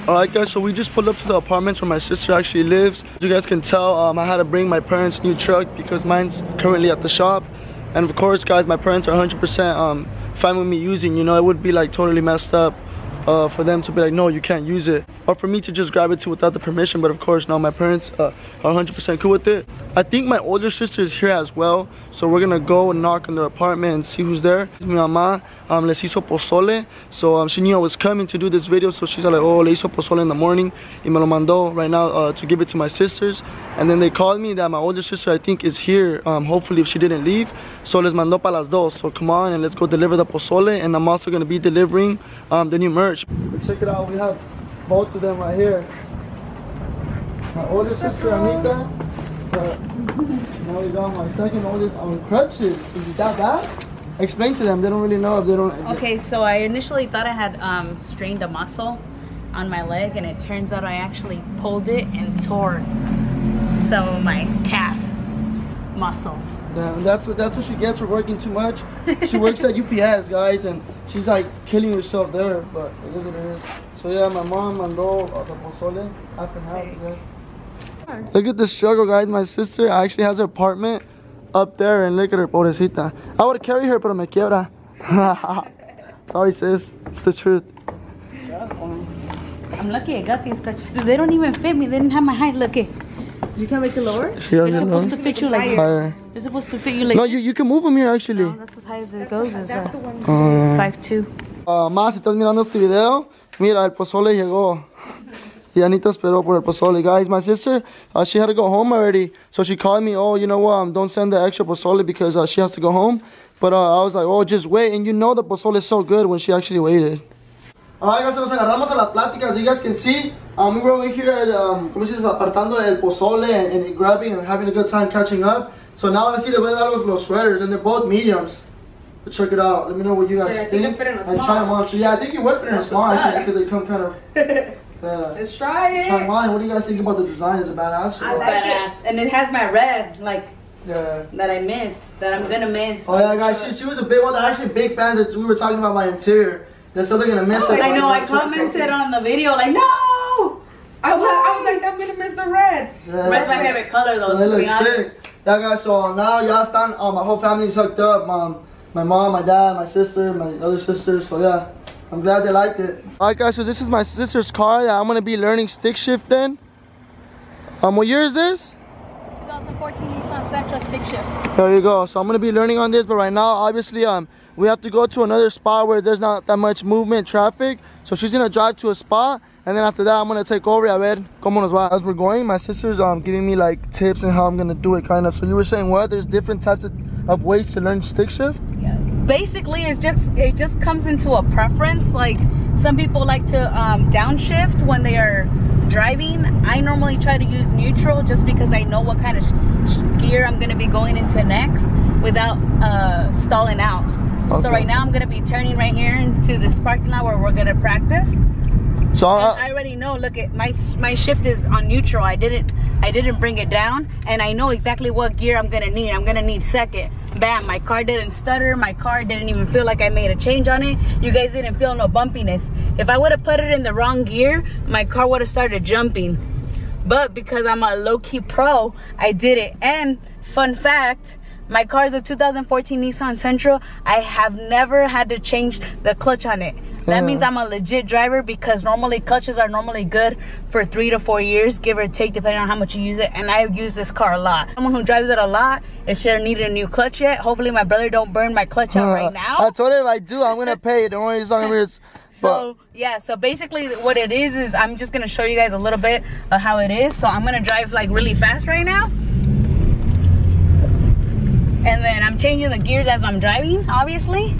Alright guys, so we just pulled up to the apartments where my sister actually lives. As you guys can tell, I had to bring my parents' new truck because mine's currently at the shop. And of course guys, my parents are 100% fine with me using, you know, it would be like totally messed up for them to be like, no, you can't use it, or for me to just grab it too without the permission. But of course, no, my parents are 100% cool with it. I think my older sister is here as well, so we're gonna go and knock on their apartment and see who's there. Mi mamá les hizo pozole, so she knew I was coming to do this video, so she's like, oh, le hizo pozole in the morning y me lo mandó right now to give it to my sisters. And then they called me that my older sister, I think, is here, hopefully if she didn't leave, so les mandó para las dos. So come on and let's go deliver the pozole, and I'm also gonna be delivering the new merch. Check it out, we have both of them right here. My older sister Anita, now we got my second oldest on crutches. Is it that bad? Explain to them, they don't really know if they don't. Okay, so I initially thought I had strained a muscle on my leg, and it turns out I actually pulled it and tore some of my calf muscle. Yeah, that's what she gets for working too much. She works at UPS, guys, and she's like killing herself there, but it is what it is. So yeah, my mom mandó the pozole, half and half, yeah. Look at the struggle, guys. My sister actually has her apartment up there, and look at her, pobrecita. I would carry her, pero me quiebra. Sorry, sis. It's the truth. I'm lucky I got these scratches. Dude, they don't even fit me. They didn't have my height. Look it. You can't make it lower? They're supposed to fit you like higher. They're supposed to fit you like. No, you can move them here actually. No, that's as high as it goes. Is 5'2". Ma, si estás mirando este video, mira, el pozole llegó. Y Anita esperó por el pozole. Guys, my sister, she had to go home already. So she called me, oh, you know what, don't send the extra pozole because she has to go home. But I was like, oh, just wait. And you know the pozole is so good when she actually waited. Alright guys, nos agarramos a la plática. As you guys can see, we were over here como se dice, apartando el pozole and grabbing and having a good time catching up. So now let's see the way that los sweaters, and they're both mediums. But check it out. Let me know what you guys think. And try them on. So yeah, I think you would fit in a small actually because they come kind of. Let's try it. Try mine. What do you guys think about the design? Is it badass? It's badass, and it has my red like. Yeah. That I miss. That I'm gonna miss. Oh yeah, guys. She was a big one. They're actually big fans. We were talking about my interior. They're still gonna miss it. I know. I commented on the video like, no. I was like, I'm gonna miss the red. Yeah. Red's my favorite color though. So to be honest. Yeah, guys. So now y'all stand. My whole family's hooked up. My mom, my dad, my sister, my other sisters. So yeah, I'm glad they liked it. Alright, guys. So this is my sister's car that I'm gonna be learning stick shift in. What year is this? 2014 Nissan Sentra stick shift. There you go. So I'm gonna be learning on this, but right now, obviously, we have to go to another spot where there's not that much movement, traffic. So she's gonna drive to a spot, and then after that, I'm gonna take over. A ver cómo nos va. As we're going, my sister's giving me like tips and how I'm gonna do it, kind of. So you were saying what? There's different types of ways to learn stick shift. Yeah. Basically, it just comes into a preference. Like some people like to downshift when they are driving. I normally try to use neutral just because I know what kind of gear I'm gonna be going into next without stalling out. Okay. So right now I'm gonna be turning right here into this parking lot where we're gonna practice. So I already know. Look at my shift is on neutral. I didn't bring it down, and I know exactly what gear I'm gonna need. I'm gonna need second. Bam! My car didn't stutter. My car didn't even feel like I made a change on it. You guys didn't feel no bumpiness. If I would have put it in the wrong gear, my car would have started jumping. But because I'm a low-key pro, I did it. And fun fact, my car is a 2014 Nissan Sentra. I have never had to change the clutch on it. That means I'm a legit driver because normally clutches are normally good for 3 to 4 years, give or take, depending on how much you use it. And I use this car a lot. Someone who drives it a lot, it shouldn't need a new clutch yet. Hopefully my brother don't burn my clutch out right now. I told him if I do, I'm gonna pay it. Don't worry, it's not gonna be. So yeah, so basically what it is I'm just gonna show you guys a little bit of how it is. So I'm gonna drive like really fast right now. And then I'm changing the gears as I'm driving, obviously.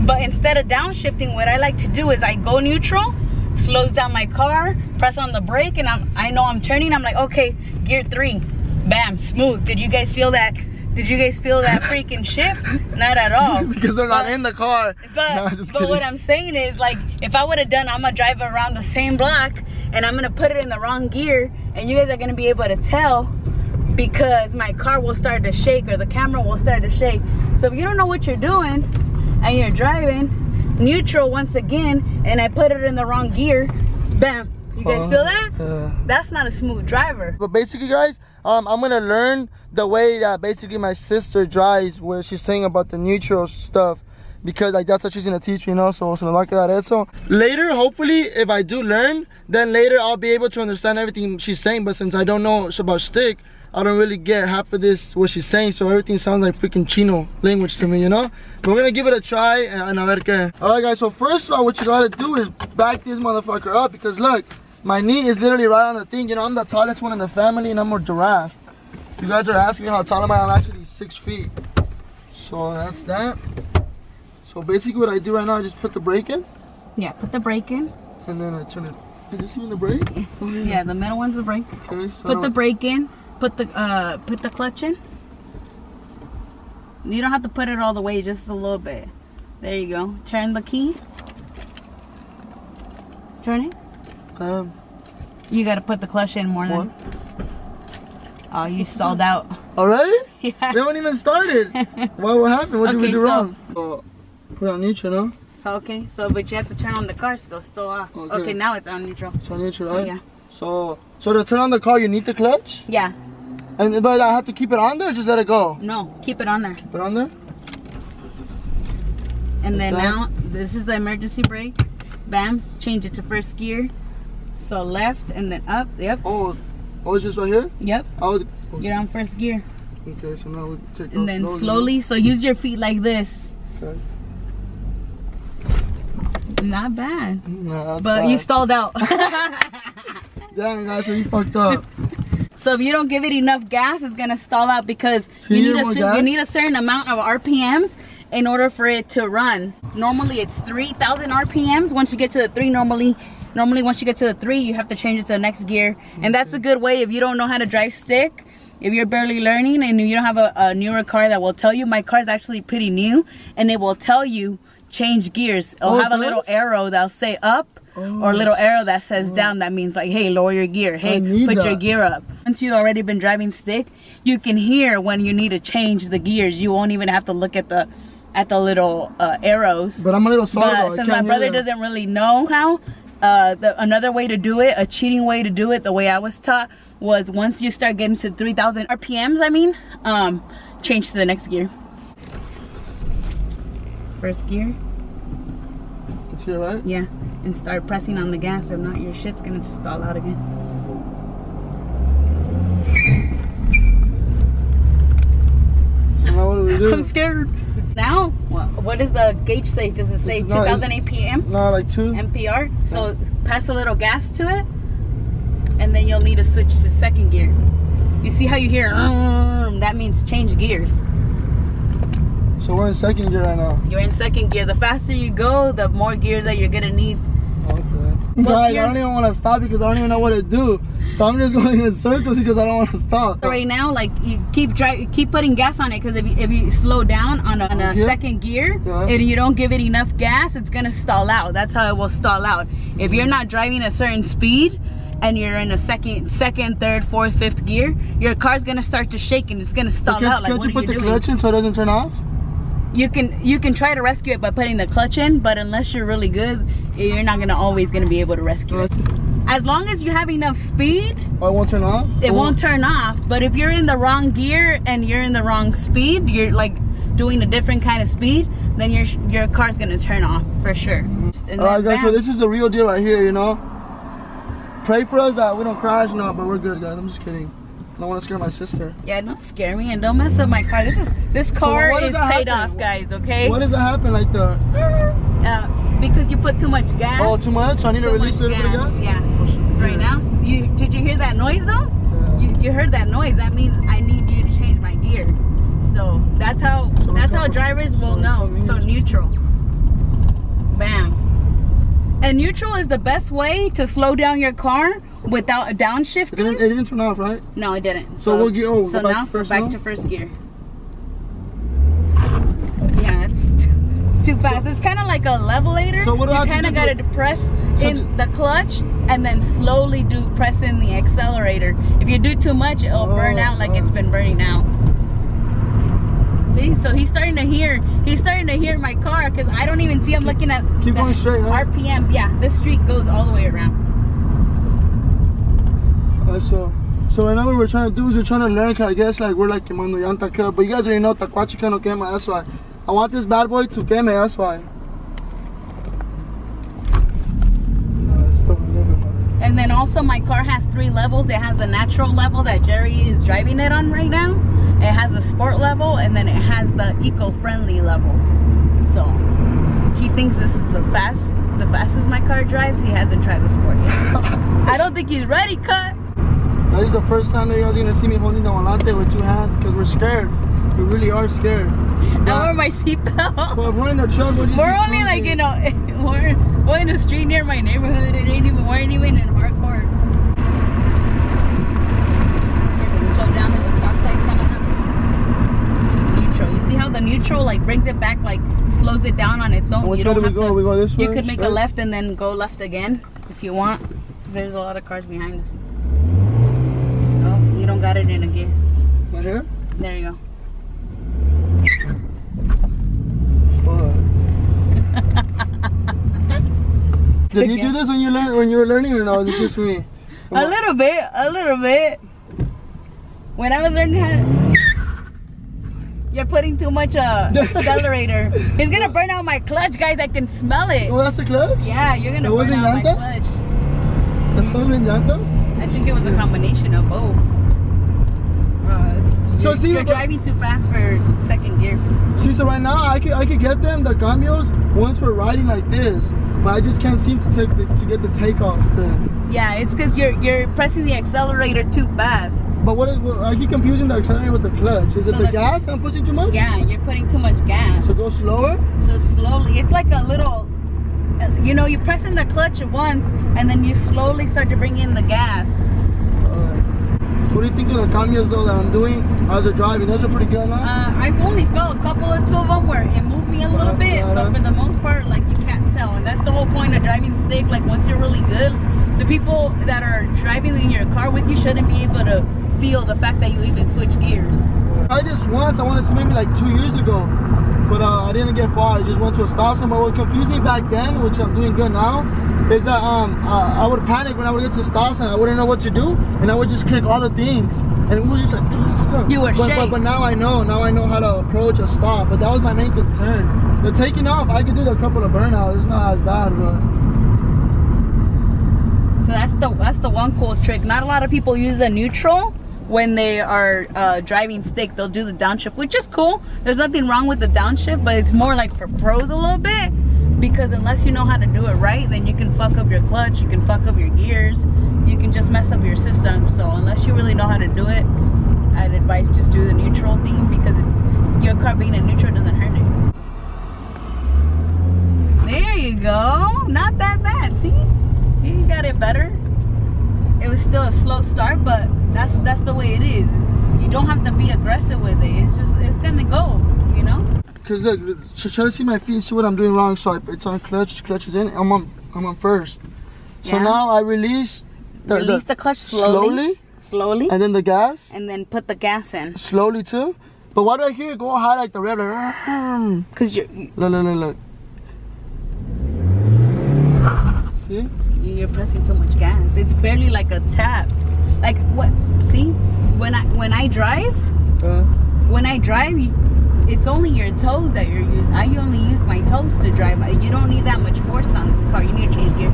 But instead of downshifting, what I like to do is I go neutral, slows down my car, press on the brake, and I know I'm turning. I'm like, okay, gear 3, bam, smooth. Did you guys feel that? Did you guys feel that freaking shift? Not at all. Because they're not in the car. But what I'm saying is, like, if I would have done, I'm gonna drive around the same block, and I'm gonna put it in the wrong gear, and you guys are gonna be able to tell because my car will start to shake or the camera will start to shake. So if you don't know what you're doing and you're driving neutral once again and I put it in the wrong gear, Bam. You guys feel that? Yeah. That's not a smooth driver. But basically, guys, I'm gonna learn the way that basically my sister drives, where she's saying about the neutral stuff, because like that's what she's gonna teach me, you know. So lo va a quedar eso. Later, hopefully, if I do learn, then later I'll be able to understand everything she's saying. But since I don't know about stick, I don't really get half of this what she's saying, so everything sounds like freaking Chino language to me, you know. But we're gonna give it a try and a ver qué. All right, guys. So first of all, what you gotta do is back this motherfucker up, because look, my knee is literally right on the thing. You know, I'm the tallest one in the family, and I'm a giraffe. You guys are asking me how tall am I? I'm actually 6 feet. So that's that. So basically what I do right now, I just put the brake in. Yeah, put the brake in. And then I turn it. Is this even the brake? Oh, yeah, the middle one's the brake. Okay, so put the brake in. Put the clutch in. You don't have to put it all the way, just a little bit. There you go. Turn the key. Turn it. You gotta put the clutch in more than. Oh, you stalled out. Already? Yeah. We haven't even started. What happened? What did we do wrong? So, put it on neutral, no? So okay. So, but you have to turn on the car still off. Okay, now it's on neutral. It's on neutral, so, right? Yeah. So to turn on the car, you need the clutch? Yeah. But I have to keep it on there or just let it go? No, keep it on there. Keep it on there? And then now, this is the emergency brake. Bam, change it to first gear. So left and then up, yep. Oh, it's just right here? Yep. Okay. You're on first gear. Okay, so now we take it and then slowly, so use your feet like this. Okay. Not bad. Nah, that's but bad. You stalled out. Damn, guys, so you fucked up. So if you don't give it enough gas, it's gonna stall out, because so you need a certain amount of RPMs in order for it to run. Normally it's 3,000 RPMs. Once you get to the 3, normally once you get to the 3, you have to change it to the next gear. And that's a good way if you don't know how to drive stick. If you're barely learning and you don't have a newer car that will tell you. My car is actually pretty new, and it will tell you change gears. It'll have a little arrow that'll say up, or a little arrow that says down. That means like, hey, lower your gear. Hey, put your gear up. Once you've already been driving stick, you can hear when you need to change the gears. You won't even have to look at the little arrows. But I'm a little sorry. But since my brother doesn't really know how, another way to do it, a cheating way to do it, the way I was taught, was once you start getting to 3,000 RPMs, change to the next gear. First gear. It's here, right? Yeah, and start pressing on the gas. If not, your shit's gonna just stall out again. So now what do we do? I'm scared. Now, what does the gauge say? Does it say 2,000 APM? No, like 2. MPR. So pass a little gas to it, and then you'll need to switch to second gear. You see how you hear, that means change gears. So we're in second gear right now. You're in second gear. The faster you go, the more gears that you're gonna need. Okay. Guys, I don't even want to stop because I don't even know what to do. So I'm just going in circles because I don't want to stop. Right now, like, you keep putting gas on it, because if you slow down on a second gear, and you don't give it enough gas, it's gonna stall out. That's how it will stall out. If you're not driving a certain speed and you're in a second, third, fourth, fifth gear, your car's gonna start to shake and it's gonna stall out. Like, can't you put the clutch in so it doesn't turn off? You can try to rescue it by putting the clutch in, but unless you're really good, you're not always gonna be able to rescue it. As long as you have enough speed, it won't turn off? It won't turn off. But if you're in the wrong gear and you're in the wrong speed, you're like doing a different kind of speed, then your car's gonna turn off for sure. Alright guys, so this is the real deal right here, you know. Pray for us that we don't crash, no, but we're good, guys. I'm just kidding. I don't want to scare my sister. Yeah, don't scare me and don't mess up my car. This car is paid off, guys, okay? What does that happen like the? Because you put too much gas. Oh, too much? So I need to release a little bit of gas? Yeah. Right now, did you hear that noise though? Yeah. You heard that noise. That means I need you to change my gear. So that's how drivers will know. So neutral. Bam. And neutral is the best way to slow down your car without a downshifting. It didn't turn off, right? No, it didn't. So we'll get so now back to first gear. Yeah, it's too fast. It's kind of like a levelator. So what do I kind of got to press in the clutch and then slowly press in the accelerator. If you do too much, it'll burn out like it's been burning out. See, so he's starting to hear my car, because I don't even see him looking at going straight, right? RPMs. Yeah, this street goes all the way around. so right now what we're trying to do is we're trying to learn, cause I guess like we're like quemando llanta cut, but you guys already know tacuachica no quema, that's why. I want this bad boy to queme, that's why. And then also my car has 3 levels. It has the natural level that Jerry is driving it on right now. It has the sport level, and then it has the eco-friendly level. So he thinks this is the fastest my car drives. He hasn't tried the sport yet. I don't think he's ready, cut. This is the first time that you guys are gonna see me holding the volante with 2 hands, because we're scared. We really are scared. I wear my seatbelt. But if we're in the truck, we're only like, you know, we're in the street near my neighborhood. It ain't even, we're ain't even in hardcore. Just slow down at the stop sign coming up. Neutral. You see how the neutral like brings it back, like slows it down on its own. Which way do we go? We go this way? You could make a left and then go left again if you want. Because there's a lot of cars behind us. Oh, you don't got it in a gear. Right here? There you go. Did you do this when you were learning, or no? Was it just me? A little bit. When I was learning how to... You're putting too much accelerator. It's gonna burn out my clutch, guys. I can smell it. Oh, that's the clutch? Yeah, you're gonna burn out my clutch. It wasn't llantas? I think it was a combination of both. You're driving too fast for 2nd gear. See, so right now I could get them, the cambios, once we're riding like this, but I just can't seem to get the takeoff thing. Yeah, it's because you're pressing the accelerator too fast. But I keep confusing the accelerator with the clutch. Is it the gas that I'm pushing too much? Yeah, you're putting too much gas. So go slower? So slowly. It's like a little, you know, you're pressing the clutch once and then you slowly start to bring in the gas. What do you think of the cambios though that I'm doing? How's it driving? Those are pretty good, huh? I've only felt a couple of 2 of them where it moved me a little bit, but for the most part, like, you can't tell. And that's the whole point of driving stick. Like, once you're really good, the people that are driving in your car with you shouldn't be able to feel the fact that you even switch gears. I tried this once, I want to say maybe like 2 years ago, but I didn't get far. I just went to a stop sign. But what confused me back then, which I'm doing good now, is that I would panic when I would get to the stop sign. I wouldn't know what to do, and I would just click all the things, and we were just like, you were but now I know how to approach a stop. But that was my main concern. The taking off, I could do a couple of burnouts. It's not as bad, but. So that's the one cool trick. Not a lot of people use the neutral when they are driving stick. They'll do the downshift, which is cool. There's nothing wrong with the downshift, but it's more like for pros a little bit, because unless you know how to do it right, then you can fuck up your clutch, you can fuck up your gears, you can just mess up your system. So unless you really know how to do it, I'd advise just do the neutral thing, because your car being in neutral doesn't hurt it. There you go. Not that bad. See, you got it better. It was still a slow start, but that's the way it is. You don't have to be aggressive with it. It's gonna go, you know. Cause look, try to see my feet, see what I'm doing wrong. So it's on clutch is in. I'm on first. So now I release the clutch slowly, and then the gas, and then put the gas in slowly too. But why do I hear it go high like the rev? Cause look. See? You're pressing too much gas. It's barely like a tap. Like what? See, when I drive, it's only your toes that you're using. I only use my toes to drive. You don't need that much force on this car. You need to change gear.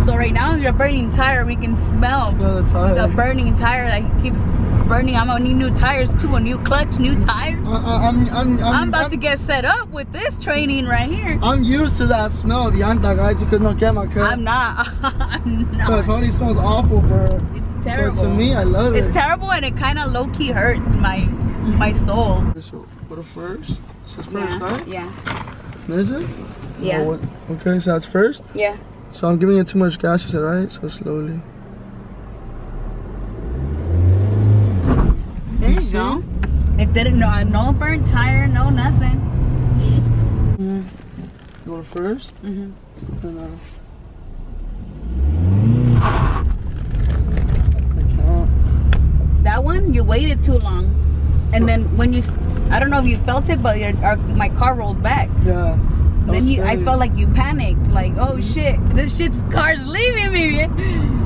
So right now, you're burning tire. We can smell the burning tire. I keep burning. I'm gonna need new tires too. A new clutch, new tires. I'm about to get set up with this training right here. I'm used to that smell of llanta, guys, because no quema cut. I'm not. So it probably smells awful for her. It's terrible. But to me, I love it. It's terrible, and it kind of low-key hurts my soul. So go to first. So it's first, right? Yeah. Is it? Yeah. Oh, okay, so that's first? Yeah. So I'm giving it too much gas, you said, right? So slowly. There you go. It didn't, no burnt tire, no nothing. Go to first? And, that one, you waited too long. And then when you, I don't know if you felt it, but my car rolled back. Yeah. Then I felt like you panicked, like, oh shit, this car's leaving me.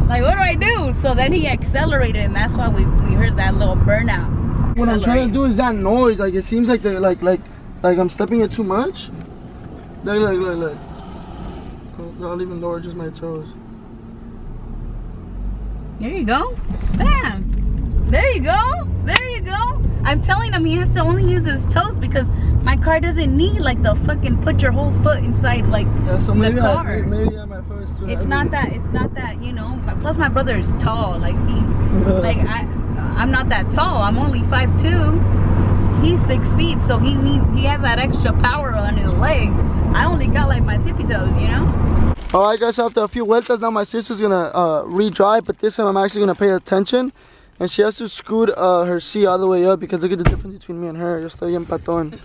Like, what do I do? So then he accelerated, and that's why we heard that little burnout. What I'm trying to do is that noise. Like, it seems like the like I'm stepping it too much. Look. I'll even lower just my toes. There you go. Bam. There you go. There you go. I'm telling him he has to only use his toes because my car doesn't need like the fucking put your whole foot inside like so the car. Maybe my foot is too heavy. It's not that, you know. Plus my brother is tall. Like I'm not that tall. I'm only 5'2". He's 6 feet, so he has that extra power on his leg. I only got like my tippy toes, you know. Alright guys, so after a few vueltas now my sister's gonna re-drive, but this time I'm actually gonna pay attention. And she has to scoot her seat all the way up because look at the difference between me and her. Yo estoy bien patón.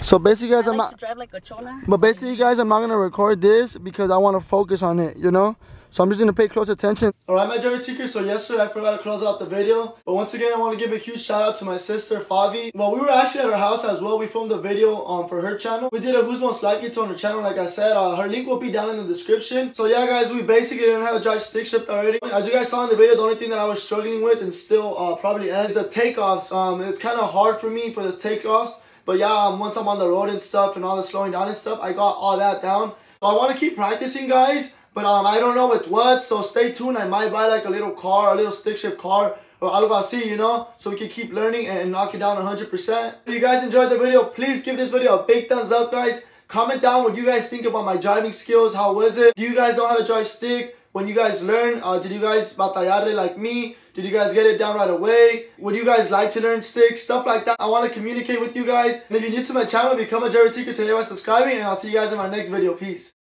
So basically guys, I like to drive like a chola. But basically guys, I'm not gonna record this because I wanna focus on it, you know? So I'm just gonna pay close attention. Alright my Jerry Tweekers, so yesterday I forgot to close out the video. But once again, I want to give a huge shout out to my sister, Favi. Well, we were actually at her house as well. We filmed a video for her channel. We did a Who's Most Likely to on her channel, like I said. Her link will be down in the description. So yeah guys, we basically learned how to drive stick shift already. As you guys saw in the video, the only thing that I was struggling with and still probably is the takeoffs. It's kind of hard for me for the takeoffs. But yeah, once I'm on the road and stuff and all the slowing down and stuff, I got all that down. So I want to keep practicing guys. But I don't know with what, so stay tuned. I might buy like a little car, a little stick shift car, or algo así, you know, so we can keep learning and knock it down 100%. If you guys enjoyed the video, please give this video a big thumbs up, guys. Comment down what you guys think about my driving skills. How was it? Do you guys know how to drive stick? When you guys learn, did you guys batallarle like me? Did you guys get it down right away? Would you guys like to learn stick? Stuff like that. I want to communicate with you guys. And if you're new to my channel, become a Jerry Tweeker today by subscribing, and I'll see you guys in my next video. Peace.